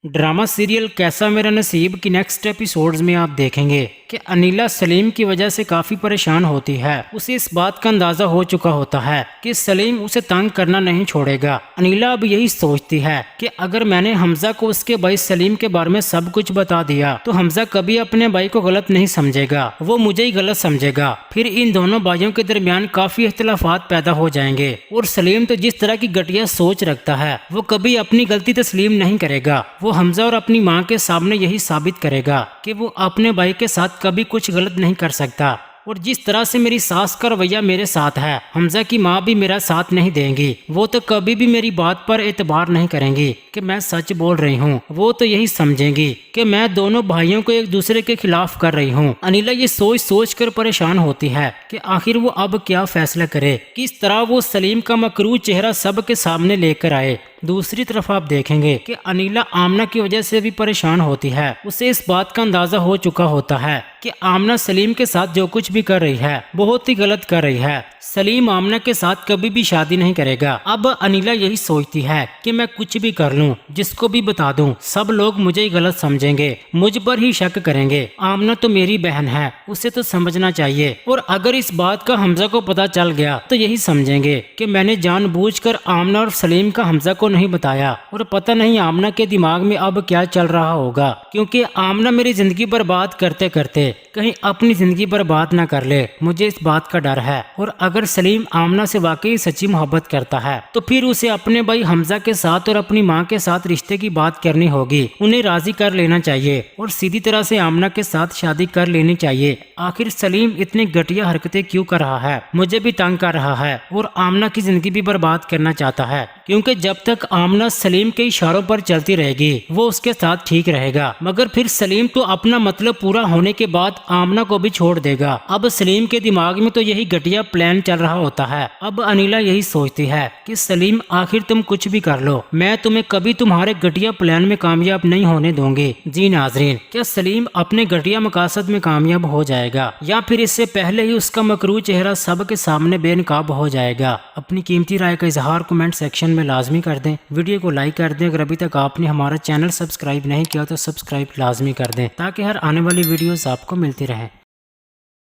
Drama serial कैसा मेरा नसीब की नेक्स्ट एपिसोड्स में आप देखेंगे कि अनीला सलीम की वजह से काफ़ी परेशान होती है। उसे इस बात का अंदाज़ा हो चुका होता है कि सलीम उसे तंग करना नहीं छोड़ेगा। अनीला अब यही सोचती है कि अगर मैंने हमजा को उसके भाई सलीम के बारे में सब कुछ बता दिया तो हमजा कभी अपने भाई को गलत नहीं समझेगा, वो मुझे ही गलत समझेगा। फिर इन दोनों भाइयों के दरमियान काफ़ी इख्तिलाफात पैदा हो जाएंगे और सलीम तो जिस तरह की घटिया सोच रखता है वो कभी अपनी गलती तस्लीम नहीं करेगा। वो हमजा और अपनी माँ के सामने यही साबित करेगा कि वो अपने भाई के साथ कभी कुछ गलत नहीं कर सकता। और जिस तरह से मेरी सास का रवैया मेरे साथ है, हमजा की माँ भी मेरा साथ नहीं देंगी। वो तो कभी भी मेरी बात पर एतबार नहीं करेंगी कि मैं सच बोल रही हूँ। वो तो यही समझेंगी कि मैं दोनों भाइयों को एक दूसरे के खिलाफ कर रही हूँ। अनिला ये सोच सोच कर परेशान होती है कि आखिर वो अब क्या फैसला करे, किस तरह वो सलीम का मकरूज चेहरा सब के सामने लेकर आए। दूसरी तरफ आप देखेंगे कि अनीला आमना की वजह से भी परेशान होती है। उसे इस बात का अंदाजा हो चुका होता है कि आमना सलीम के साथ जो कुछ भी कर रही है बहुत ही गलत कर रही है। सलीम आमना के साथ कभी भी शादी नहीं करेगा। अब अनीला यही सोचती है कि मैं कुछ भी कर लूं, जिसको भी बता दूं, सब लोग मुझे ही गलत समझेंगे, मुझ पर ही शक करेंगे। आमना तो मेरी बहन है, उसे तो समझना चाहिए। और अगर इस बात का हमजा को पता चल गया तो यही समझेंगे कि मैंने जानबूझकर आमना और सलीम का हमजा को नहीं बताया। और पता नहीं आमना के दिमाग में अब क्या चल रहा होगा, क्योंकि आमना मेरी जिंदगी बर्बाद करते करते कहीं अपनी जिंदगी बर्बाद ना कर ले, मुझे इस बात का डर है। और अगर सलीम आमना से वाकई सच्ची मोहब्बत करता है तो फिर उसे अपने भाई हमजा के साथ और अपनी माँ के साथ रिश्ते की बात करनी होगी, उन्हें राजी कर लेना चाहिए और सीधी तरह से आमना के साथ शादी कर लेनी चाहिए। आखिर सलीम इतनी घटिया हरकतें क्यों कर रहा है, मुझे भी तंग कर रहा है और आमना की जिंदगी भी बर्बाद करना चाहता है। क्योंकि जब तक आमना सलीम के इशारों पर चलती रहेगी वो उसके साथ ठीक रहेगा, मगर फिर सलीम तो अपना मतलब पूरा होने के बाद आमना को भी छोड़ देगा। अब सलीम के दिमाग में तो यही घटिया प्लान चल रहा होता है। अब अनीला यही सोचती है कि सलीम आखिर तुम कुछ भी कर लो, मैं तुम्हें कभी तुम्हारे घटिया प्लान में कामयाब नहीं होने दूंगी। जी नाजरीन, क्या सलीम अपने घटिया मकासद में कामयाब हो जाएगा या फिर इससे पहले ही उसका मकरूज चेहरा सब के सामने बेनकाब हो जाएगा? अपनी कीमती राय का इजहार कमेंट सेक्शन में लाजमी कर दें। वीडियो को लाइक कर दें। अगर अभी तक आपने हमारा चैनल सब्सक्राइब नहीं किया तो सब्सक्राइब लाजमी कर दें ताकि हर आने वाली वीडियोस आपको मिलती रहें।